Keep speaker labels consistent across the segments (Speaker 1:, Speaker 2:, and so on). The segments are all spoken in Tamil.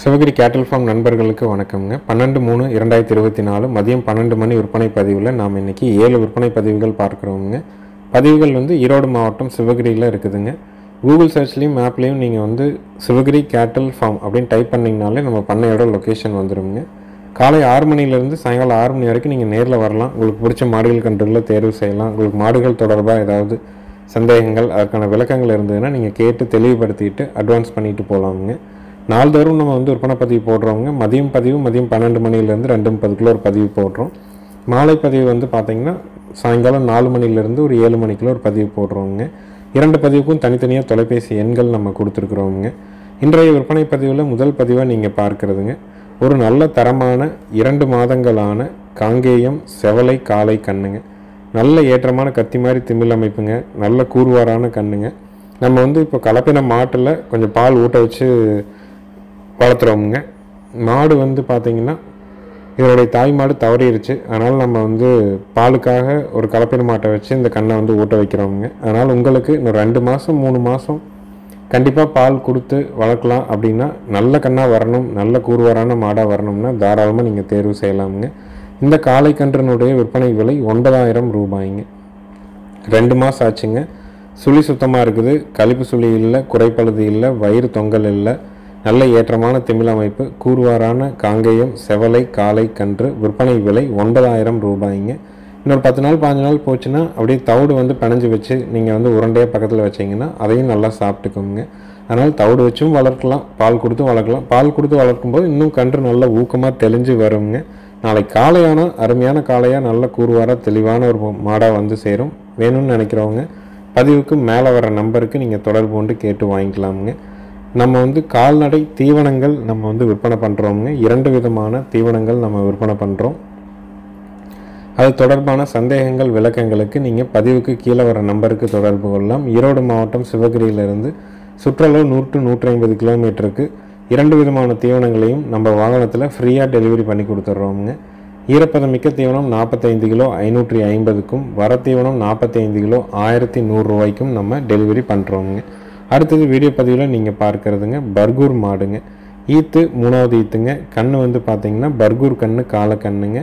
Speaker 1: சிவகிரி கேட்டல் ஃபார்ம் நண்பர்களுக்கு வணக்கம்ங்க. 12/3/2024 மதியம் 12 மணி விற்பனை பதிவில் நாம் இன்றைக்கி 7 விற்பனை பதிவுகள் பார்க்குறோங்க. பதிவுகள் ஈரோடு மாவட்டம் சிவகிரியில் இருக்குதுங்க. கூகுள் சர்ச்லேயும் மேப்லேயும் நீங்கள் சிவகிரி கேட்டல் ஃபார்ம் அப்படின்னு டைப் பண்ணிங்கனாலே நம்ம பண்ணையோட லொக்கேஷன் வந்துடுங்க. காலை 6 மணிலேருந்து சாயங்காலம் 6 மணி வரைக்கும் நீங்கள் நேரில் வரலாம். உங்களுக்கு பிடிச்ச மாடுகள் கன்றுகளை தேர்வு செய்யலாம். உங்களுக்கு மாடுகள் தொடர்பாக ஏதாவது சந்தேகங்கள் அதற்கான விளக்கங்கள் இருந்ததுன்னா நீங்கள் கேட்டு தெளிவுபடுத்திட்டு அட்வான்ஸ் பண்ணிட்டு போகலாமுங்க. நாள்தோறும் நம்ம விற்பனை பதிவு போடுறோங்க. மதியம் பதிவு மதியம் 12 மணிலேருந்து 2:30 ஒரு பதிவு போடுறோம். மாலை பதிவு பார்த்திங்கன்னா சாயங்காலம் 4 மணிலேருந்து ஒரு 7 மணிக்குள்ள ஒரு பதிவு போடுறோங்க. 2 பதிவுக்கும் தனித்தனியாக தொலைபேசி எண்கள் நம்ம கொடுத்துருக்குறோங்க. இன்றைய விற்பனை பதிவில் முதல் பதிவாக நீங்கள் பார்க்குறதுங்க ஒரு நல்ல தரமான 2 மாதங்களான காங்கேயம் செவலை காளை கண்ணுங்க. நல்ல ஏற்றமான கத்தி மாதிரி திமிழ் அமைப்புங்க. நல்ல கூர்வாரான கண்ணுங்க. நம்ம இப்போ கலப்பின மாட்டில் கொஞ்சம் பால் ஊட்ட வச்சு வளர்த்துறோமுங்க. மாடு பார்த்திங்கன்னா இதனுடைய தாய் மாடு தவறிடுச்சு. அதனால் நம்ம பாலுக்காக ஒரு கலப்பின மாட்டை வச்சு இந்த கண்ணை ஊட்ட வைக்கிறோமுங்க. அதனால் உங்களுக்கு இன்னும் 2 மாதம் 3 மாதம் கண்டிப்பாக பால் கொடுத்து வளர்க்கலாம். அப்படின்னா நல்ல கண்ணாக வரணும், நல்ல கூர்வாரான மாடாக வரணும்னா தாராளமாக நீங்கள் தேர்வு செய்யலாமுங்க. இந்த காளை கன்றினுடைய விற்பனை விலை 9,000 ரூபாய்ங்க. 2 மாதம் ஆச்சுங்க. சுழி சுத்தமாக இருக்குது. கழிப்பு சுழி இல்லை, குறைப்பழுது இல்லை, வயிறு தொங்கல் இல்லை. நல்ல ஏற்றமான திமிழ் அமைப்பு, கூர்வாரான காங்கேயம் செவலை காளை கன்று. விற்பனை விலை 9,000 ரூபாய்ங்க. இன்னொரு 10 நாள் 15 நாள் போச்சுன்னா அப்படியே தவிடு பிணைஞ்சு வச்சு நீங்கள் உருண்டையாக பக்கத்தில் வச்சிங்கன்னா அதையும் நல்லா சாப்பிட்டுக்கோங்க. அதனால் தவிடு வச்சும் வளர்க்கலாம், பால் கொடுத்து வளர்க்கலாம். பால் கொடுத்து வளர்க்கும்போது இன்னும் கன்று நல்ல ஊக்கமாக தெளிஞ்சு வருங்க. நாளைக்கு காளையான அருமையான காளையாக நல்ல கூர்வாராக தெளிவான ஒரு மாடாக சேரும். வேணும்னு நினைக்கிறவங்க பதிவுக்கு மேலே வர நம்பருக்கு நீங்கள் தொடர்பு கொண்டு கேட்டு வாங்கிக்கலாமுங்க. நம்ம கால்நடை தீவனங்கள் நம்ம விற்பனை பண்ணுறோமுங்க. 2 விதமான தீவனங்கள் நம்ம விற்பனை பண்ணுறோம். அது தொடர்பான சந்தேகங்கள் விளக்கங்களுக்கு நீங்கள் பதிவுக்கு கீழே வர நம்பருக்கு தொடர்பு கொள்ளலாம். ஈரோடு மாவட்டம் சிவகிரியிலிருந்து சுற்றளவு 100 to 150 கிலோமீட்டருக்கு 2 விதமான தீவனங்களையும் நம்ம வாகனத்தில் ஃப்ரீயாக டெலிவரி பண்ணி கொடுத்துட்றோமுங்க. ஈரப்பதம் மிக்க தீவனம் 45 கிலோ 550க்கும், வர தீவனம் 45 கிலோ 1100 ரூபாய்க்கும் நம்ம டெலிவரி பண்ணுறோமுங்க. அடுத்தது வீடியோ பதிவில் நீங்கள் பார்க்குறதுங்க பர்கூர் மாடுங்க. ஈத்து 3வது ஈத்துங்க. கண்ணு பார்த்திங்கன்னா பர்கூர் கண்ணு காளை கண்ணுங்க.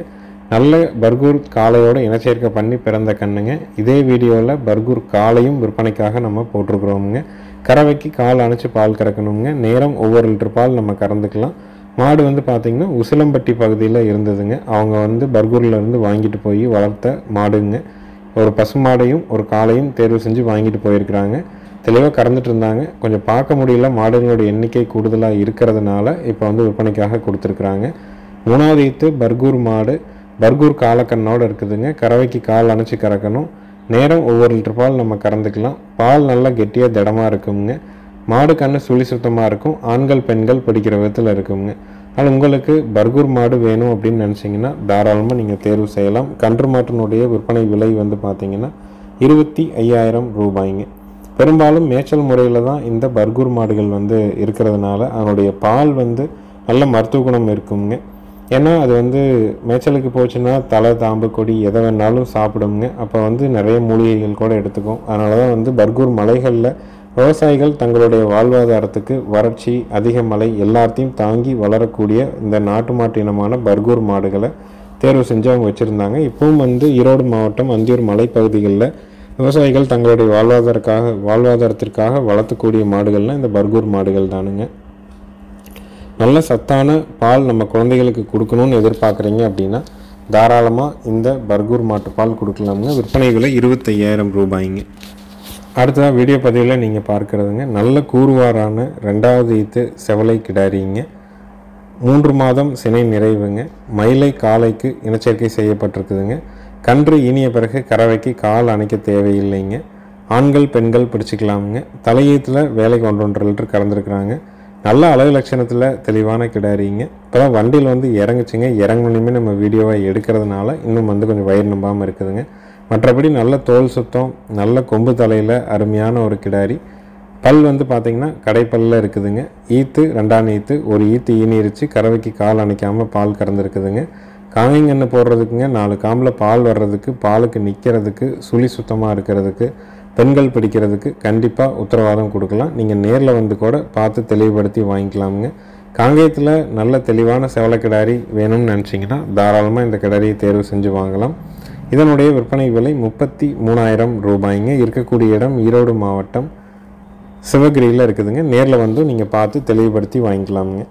Speaker 1: நல்ல பர்கூர் காளையோட இனச்சேர்க்கை பண்ணி பிறந்த கண்ணுங்க. இதே வீடியோவில் பர்கூர் காளையும் விற்பனைக்காக நம்ம போட்டிருக்கிறோமுங்க. கறவைக்கு கால் அணைச்சி பால் கறக்கணுங்க. நேரம் ஒவ்வொரு லிட்டர் பால் நம்ம கறந்துக்கலாம். மாடு பார்த்திங்கன்னா உசிலம்பட்டி பகுதியில் இருந்ததுங்க. அவங்க பர்கூர்லேருந்து வாங்கிட்டு போய் வளர்த்த மாடுங்க. ஒரு பசு மாடையும் ஒரு காளையும் தேர்வு செஞ்சு வாங்கிட்டு போயிருக்கிறாங்க. தெளிவாக கறந்துட்டு இருந்தாங்க. கொஞ்சம் பார்க்க முடியல, மாடுகளோட எண்ணிக்கை கூடுதலாக இருக்கிறதுனால இப்போ விற்பனைக்காக கொடுத்துருக்குறாங்க. 3வது ஈத்து பர்கூர் மாடு பர்கூர் காலக்கண்ணோடு இருக்குதுங்க. கறவைக்கு கால் அணைச்சி கறக்கணும். நேரம் ஒவ்வொரு லிட்டர் பால் நம்ம கறந்துக்கலாம். பால் நல்லா கெட்டியாக திடமாக இருக்குங்க. மாடு கண்ணு சுழி சுத்தமாக இருக்கும். ஆண்கள் பெண்கள் பிடிக்கிற விதத்தில் இருக்குங்க. ஆனால் உங்களுக்கு பர்கூர் மாடு வேணும் அப்படின்னு நினச்சிங்கன்னா தாராளமாக நீங்கள் தேர்வு செய்யலாம். கன்று மாட்டினுடைய விற்பனை விலை பார்த்திங்கன்னா 25,000 ரூபாய்ங்க. பெரும்பாலும் மேய்ச்சல் முறையில் தான் இந்த பர்கூர் மாடுகள் இருக்கிறதுனால அதனுடைய பால் நல்ல மருத்துவ குணம் இருக்குங்க. ஏன்னா அது மேய்ச்சலுக்கு போச்சுன்னா தலை தாம்பு கொடி எதை வேணாலும் சாப்பிடுங்க. அப்போ நிறைய மூலிகைகள் கூட எடுத்துக்கும். அதனால தான் பர்கூர் மலைகளில் விவசாயிகள் தங்களுடைய வாழ்வாதாரத்துக்கு வறட்சி அதிக மழை எல்லாத்தையும் தாங்கி வளரக்கூடிய இந்த நாட்டு மாட்டு இனமான பர்கூர் மாடுகளை தேர்வு செஞ்சு அவங்க வச்சுருந்தாங்க. இப்பவும் ஈரோடு மாவட்டம் அந்தியூர் மலைப்பகுதிகளில் விவசாயிகள் தங்களுடைய வாழ்வாதாரத்திற்காக வளர்த்தக்கூடிய மாடுகள்னால் இந்த பர்கூர் மாடுகள் தானுங்க. நல்ல சத்தான பால் நம்ம குழந்தைகளுக்கு கொடுக்கணும்னு எதிர்பார்க்குறீங்க அப்படின்னா தாராளமாக இந்த பர்கூர் மாட்டு பால் கொடுக்கலாமுங்க. விற்பனை விலை 25,000 ரூபாய்ங்க. அடுத்ததாக வீடியோ பதிவில் நீங்கள் பார்க்குறதுங்க நல்ல கூர்வாரான 2வது ஈத்து செவலை கிடாரிங்க. 3 மாதம் சினை நிறைவுங்க. மயிலை காளைக்கு இனச்சேர்க்கை செய்யப்பட்டிருக்குதுங்க. கன்று ஈனிய பிறகு கறவைக்கு கால் அணைக்க தேவையில்லைங்க. ஆண்கள் பெண்கள் பிடிச்சிக்கலாமுங்க. தலையீத்தில் வேலைக்கு 1.5 லிட்டர் கறந்துருக்குறாங்க. நல்ல அழகு லட்சணத்தில் தெளிவான கிடாரிங்க. இப்போ தான் வண்டியில் இறங்குச்சுங்க. இறங்கணுமே நம்ம வீடியோவை எடுக்கிறதுனால இன்னும் கொஞ்சம் வயிறு நம்பாமல் இருக்குதுங்க. மற்றபடி நல்ல தோல் சுத்தம், நல்ல கொம்பு தலையில் அருமையான ஒரு கிடாரி. பல் பார்த்திங்கன்னா கடைப்பல்லில் இருக்குதுங்க. ஈத்து 2ஆம் ஈத்து ஒரு ஈத்து ஈனிருச்சு. கறவைக்கு கால் அணைக்காமல் பால் கறந்துருக்குதுங்க. காங்கன்னு போடுறதுக்குங்க 4 காம்பில் பால் வர்றதுக்கு, பாலுக்கு நிற்கிறதுக்கு, சுழி சுத்தமாக இருக்கிறதுக்கு, பெண்கள் பிடிக்கிறதுக்கு கண்டிப்பாக உத்தரவாதம் கொடுக்கலாம். நீங்கள் நேரில் கூட பார்த்து தெளிவுபடுத்தி வாங்கிக்கலாமுங்க. காங்கேயத்தில் நல்ல தெளிவான செவலை கிடாரி வேணும்னு நினச்சிங்கன்னா தாராளமாக இந்த கிடாரியை தேர்வு செஞ்சு வாங்கலாம். இதனுடைய விற்பனை விலை 33,000 ரூபாய்ங்க. இருக்கக்கூடிய இடம் ஈரோடு மாவட்டம் சிவகிரியில் இருக்குதுங்க. நேரில் வந்து நீங்கள் பார்த்து தெளிவுபடுத்தி வாங்கிக்கலாமுங்க.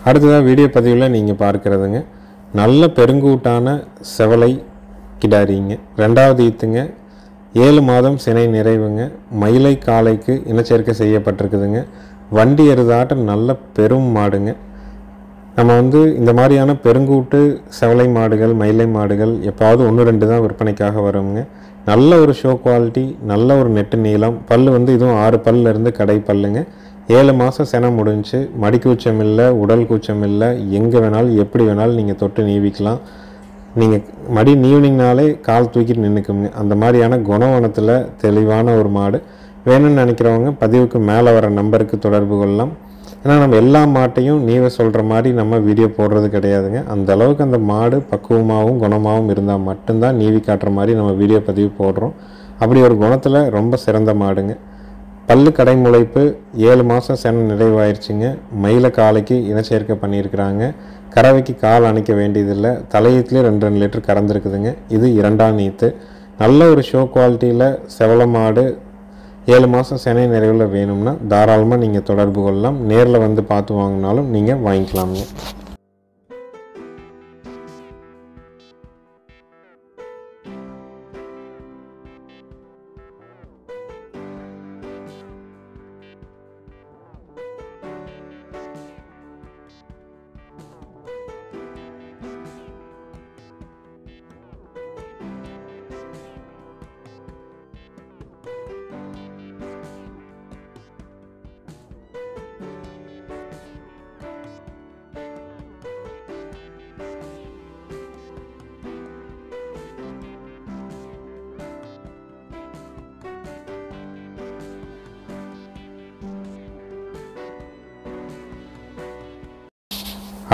Speaker 1: அடுத்ததாக வீடியோ பதிவில் நீங்கள் பார்க்குறதுங்க நல்ல பெருங்கூட்டான செவலை கிடாரிங்க. 2வது ஈத்துங்க. 7 மாதம் சினை நிறைவுங்க. மயிலை காளைக்கு இனச்சேர்க்கை செய்யப்பட்டிருக்குதுங்க. வண்டி எருதாட்ட நல்ல பெரும் மாடுங்க. நம்ம வந்து இந்த மாதிரியான பெருங்கூட்டு செவலை மாடுகள் மயிலை மாடுகள் எப்பாவது 1-2 தான் விற்பனைக்காக வருங்க. நல்ல ஒரு ஷோ குவாலிட்டி, நல்ல ஒரு நெட்டு நீளம், பல் வந்து இதுவும் 6 பல்லிருந்து கடை பல்லுங்க. 7 மாதம் செனை முடிஞ்சு, மடி கூச்சம் இல்லை, உடல் கூச்சம் இல்லை, எங்கே வேணாலும் எப்படி வேணாலும் நீங்கள் தொட்டு நீவிக்கலாம். நீங்கள் மடி நீவினிங்கனாலே கால் தூக்கிட்டு நின்றுக்குங்க. அந்த மாதிரியான குணவனத்தில் தெளிவான ஒரு மாடு வேணும்னு நினைக்கிறவங்க பதிவுக்கு மேலே வர நம்பருக்கு தொடர்பு கொள்ளலாம். ஏன்னா நம்ம எல்லா மாட்டையும் நீவ சொல்கிற மாதிரி நம்ம வீடியோ போடுறது கிடையாதுங்க. அந்த அளவுக்கு அந்த மாடு பக்குவமாகவும் குணமாகவும் இருந்தால் மட்டும்தான் நீவி காட்டுற மாதிரி நம்ம வீடியோ பதிவு போடுறோம். அப்படி ஒரு குணத்தில் ரொம்ப சிறந்த மாடுங்க. பல்லு கடை முளைப்பு, 7 மாதம் செனை நிறைவாயிருச்சுங்க. மயில காளைக்கு இனச்சேர்க்கை பண்ணியிருக்கிறாங்க. கறவைக்கு கால் அணைக்க வேண்டியதில்லை. தலையீத்துலேயே 2 லிட்டர் கறந்துருக்குதுங்க. இது 2ஆம் ஈத்து. நல்ல ஒரு ஷோ குவாலிட்டியில் செவலை மாடு 7 மாதம் செனை நிறைவில் வேணும்னா தாராளமாக நீங்கள் தொடர்பு கொள்ளலாம். நேரில் வந்து பார்த்து வாங்கினாலும் நீங்கள் வாங்கிக்கலாமுங்க.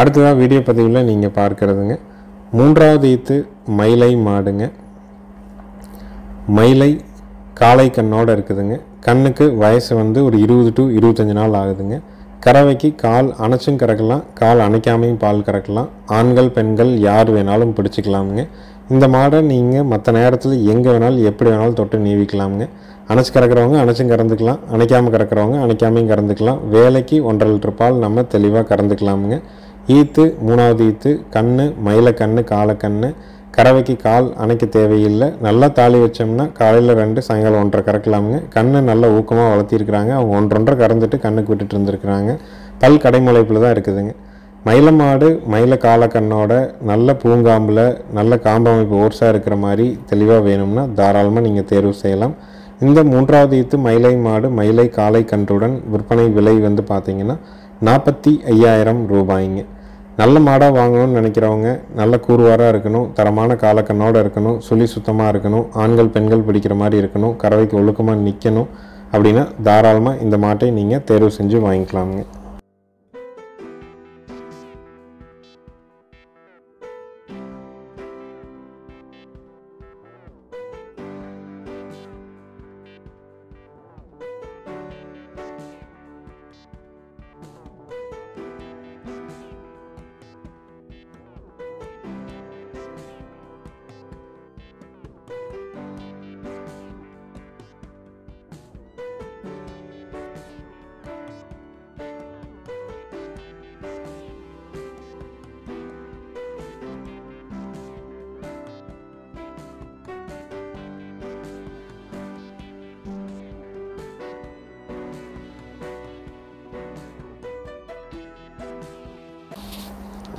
Speaker 1: அடுத்ததாக வீடியோ பதிவில் நீங்கள் பார்க்குறதுங்க 3வது ஈத்து மயிலை மாடுங்க. மயிலை காளை கண்ணோடு இருக்குதுங்க. கண்ணுக்கு வயசு வந்து ஒரு 20 to 25 நாள் ஆகுதுங்க. கறவைக்கு கால் அணைச்சும் கறக்கலாம், கால் அணைக்காமையும் பால் கறக்கலாம். ஆண்கள் பெண்கள் யார் வேணாலும் பிடிச்சிக்கலாமுங்க. இந்த மாடை நீங்கள் மற்ற நேரத்தில் எங்கே வேணாலும் எப்படி வேணாலும் தொட்டு நீவிக்கலாமுங்க. அணைச்சி கறக்கிறவங்க அணைச்சும் கறந்துக்கலாம், அணைக்காமல் கறக்கிறவங்க அணைக்காமையும் கறந்துக்கலாம். வேலைக்கு 1.5 லிட்டர் பால் நம்ம தெளிவாக கறந்துக்கலாமுங்க. ஈத்து 3வது ஈத்து. கண்ணு மயிலை கண்ணு காளை கண்ணு. கறவைக்கு கால் அணைக்க தேவையில்லை. நல்லா தாலி வச்சோம்னா காலையில் 2 சாயங்காலம் 1.5 கறக்கலாமுங்க. கண்ணை நல்லா ஊக்கமாக வளர்த்திருக்கிறாங்க. அவங்க 1.5 கறந்துட்டு கண்ணுக்கு விட்டுட்டு இருந்துருக்குறாங்க. பல் கடைமுளைப்பில் தான் இருக்குதுங்க. மயிலை மாடு மயிலை காளை கண்ணோட நல்ல பூங்காம்பில் நல்ல காம்பமைப்பு ஓர்ஸாக இருக்கிற மாதிரி தெளிவாக வேணும்னா தாராளமாக நீங்கள் தேர்வு செய்யலாம். இந்த 3வது ஈத்து மயிலை மாடு மயிலை காளை கன்றுடன் விற்பனை விலை வந்து பார்த்திங்கன்னா 45,000 ரூபாய்ங்க. நல்ல மாடாக வாங்கணும்னு நினைக்கிறவங்க நல்ல கூறுவாராக இருக்கணும், தரமான காலக்கண்ணோடு இருக்கணும், சுழி சுத்தமாக இருக்கணும், ஆண்கள் பெண்கள் பிடிக்கிற மாதிரி இருக்கணும், கறவைக்கு ஒழுக்கமாக நிற்கணும் அப்படின்னா தாராளமாக இந்த மாட்டை நீங்கள் தேர்வு செஞ்சு வாங்கிக்கலாமுங்க.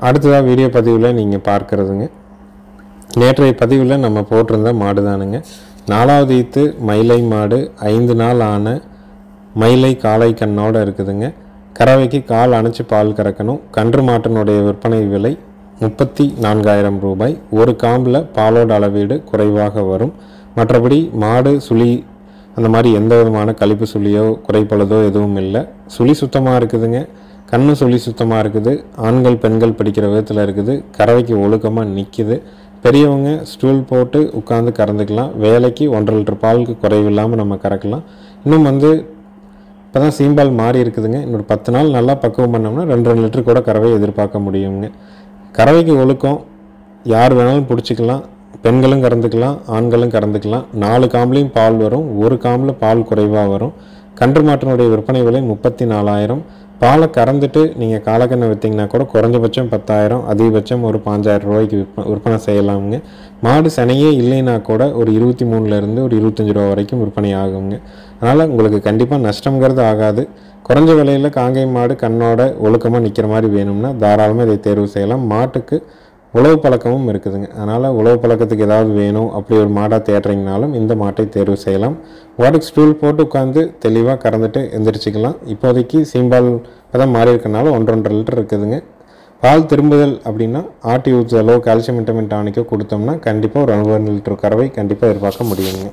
Speaker 1: அடுத்ததாக வீடியோ பதிவில் நீங்கள் பார்க்குறதுங்க, நேற்றைய பதிவில் நம்ம போட்டிருந்த மாடு தானுங்க. 4வது ஈத்து மயிலை மாடு, 5 நாள் ஆன மயிலை காளை கண்ணோடு இருக்குதுங்க. கறவைக்கு கால் அணைச்சி பால் கறக்கணும். கன்று மாட்டினுடைய விற்பனை விலை 34,000 ரூபாய். ஒரு காம்பில் பாலோட அளவீடு குறைவாக வரும். மற்றபடி மாடு சுழி அந்த மாதிரி எந்த விதமான கழிப்பு சுழியோ குறைப்பழுதோ எதுவும் இல்லை. சுழி சுத்தமாக இருக்குதுங்க. கண்ணு சுழி சுத்தமாக இருக்குது. ஆண்கள் பெண்கள் பிடிக்கிற விதத்தில் இருக்குது. கறவைக்கு ஒழுக்கமாக நிற்கிது. பெரியவங்க ஸ்டூல் போட்டு உட்காந்து கறந்துக்கலாம். வேலைக்கு 1.5 லிட்டர் பாலுக்கு குறைவில்லாமல் நம்ம கறக்கலாம். இன்னும் இப்போ தான் சீம்பால் மாறி இருக்குதுங்க. இன்னொரு 10 நாள் நல்லா பக்குவம் பண்ணோம்னா 2 லிட்டர் கூட கறவை எதிர்பார்க்க முடியுங்க. கறவைக்கு ஒழுக்கம் யார் வேணாலும் பிடிச்சிக்கலாம். பெண்களும் கறந்துக்கலாம், ஆண்களும் கறந்துக்கலாம். 4 காம்புலையும் பால் வரும். ஒரு காம்பில் பால் குறைவாக வரும். கன்று மாட்டினுடைய விற்பனை விலை 34,000. பாலை கறந்துட்டு நீங்கள் காலக்கண்ணை விற்றீங்கன்னா கூட குறைஞ்சபட்சம் 10,000, அதிகபட்சம் ஒரு 5,000 ரூபாய்க்கு விற்பனை செய்யலாமுங்க. மாடு சனையே இல்லைன்னா கூட ஒரு 23லேருந்து ஒரு 25 ரூபா வரைக்கும் விற்பனை ஆகுங்க. அதனால் உங்களுக்கு கண்டிப்பாக நஷ்டங்கிறது ஆகாது. குறைஞ்ச விலையில் காங்கை மாடு கண்ணோட ஒழுக்கமாக நிற்கிற மாதிரி வேணும்னா தாராளமாக இதை தேர்வு செய்யலாம். மாட்டுக்கு உழவு பழக்கமும் இருக்குதுங்க. அதனால் உழவு பழக்கத்துக்கு ஏதாவது வேணும் அப்படி ஒரு மாடாக தேடுறீங்கனாலும் இந்த மாட்டை தேர்வு செய்யலாம். மாட்டுக்கு ஸ்டூல் போட்டு உட்காந்து தெளிவாக கறந்துட்டு எந்திரிச்சிக்கலாம். இப்போதைக்கு சீம்பால் தான் மாறி இருக்கனால 1.5 லிட்டர் இருக்குதுங்க. பால் திரும்புதல் அப்படின்னா ஆட்டி ஊற்றுதலோ கால்சியம் விட்டமின் டானிக்கோ கொடுத்தோம்னா கண்டிப்பாக ஒரு 1 லிட்டர் கறவை கண்டிப்பாக எதிர்பார்க்க முடியுங்க.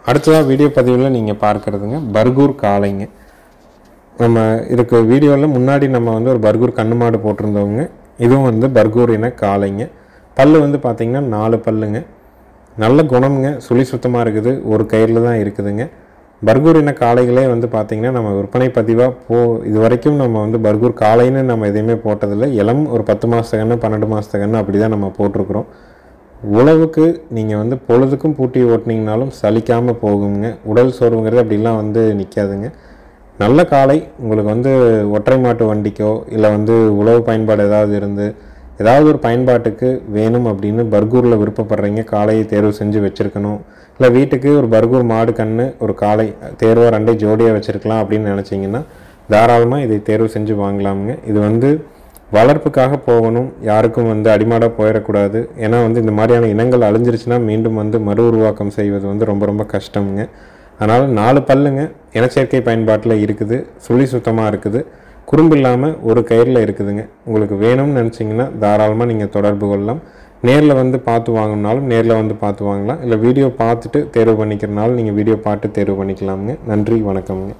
Speaker 1: அடுத்ததாக வீடியோ பதிவில் நீங்கள் பார்க்குறதுங்க பர்கூர் காளைங்க. நம்ம இதுக்கு வீடியோவில் முன்னாடி நம்ம வந்து ஒரு பர்கூர் கண்ணு மாடு போட்டிருந்தவங்க. இதுவும் வந்து பர்கூர் இன காளைங்க. பல் வந்து பார்த்திங்கன்னா 4 பல்லுங்க. நல்ல குணம்ங்க, சுழி சுத்தமாக இருக்குது, ஒரு கயிறில் தான் இருக்குதுங்க. பர்கூர் இன காளைகளே வந்து பார்த்திங்கன்னா நம்ம விற்பனை பதிவாக இது வரைக்கும் நம்ம வந்து பர்கூர் காளைன்னு நம்ம எதையுமே போட்டதில்லை. இளம் ஒரு 10 மாதத்து கன்று 12 மாதத்து கன்று அப்படி தான் நம்ம போட்டிருக்கிறோம். உழவுக்கு நீங்கள் வந்து பொழுதுக்கும் பூட்டி ஓட்டினீங்கனாலும் சலிக்காமல் போகுங்க. உடல் சோர்வுங்கிறது அப்படிலாம் வந்து நிற்காதுங்க. நல்ல காளை உங்களுக்கு வந்து ஒற்றை மாட்டு வண்டிக்கோ இல்லை வந்து உழவு பயன்பாடு ஏதாவது ஒரு பயன்பாட்டுக்கு வேணும் அப்படின்னு பர்கூரில் விருப்பப்படுறீங்க, காளையை தேர்வு செஞ்சு வச்சுருக்கணும், இல்லை வீட்டுக்கு ஒரு பர்கூர் மாடு கன்று ஒரு காளை தேர்வாக 2 ஜோடியாக வச்சுருக்கலாம் அப்படின்னு நினச்சிங்கன்னா தாராளமாக இதை தேர்வு செஞ்சு வாங்கலாமுங்க. இது வந்து வளர்ப்புக்காக போகணும், யாருக்கும் வந்து அடிமாடாக போயிடக்கூடாது. ஏன்னா வந்து இந்த மாதிரியான இனங்கள் அழிஞ்சிருச்சுன்னா மீண்டும் வந்து மறு உருவாக்கம் செய்வது வந்து ரொம்ப ரொம்ப கஷ்டமுங்க. அதனால் 4 பல்லுங்க, இனச்சேர்க்கை பயன்பாட்டில் இருக்குது, சுழி சுத்தமாக இருக்குது, குறும்பு இல்லாமல் ஒரு கயிறில் இருக்குதுங்க. உங்களுக்கு வேணும்னு நினச்சிங்கன்னா தாராளமாக நீங்கள் தொடர்பு கொள்ளலாம். நேரில் வந்து பார்த்து வாங்கினாலும் நேரில் வந்து பார்த்து வாங்கலாம், இல்லை வீடியோ பார்த்துட்டு தேர்வு பண்ணிக்கிறனாலும் நீங்கள் வீடியோ பார்த்து தேர்வு பண்ணிக்கலாமுங்க. நன்றி, வணக்கம்ங்க.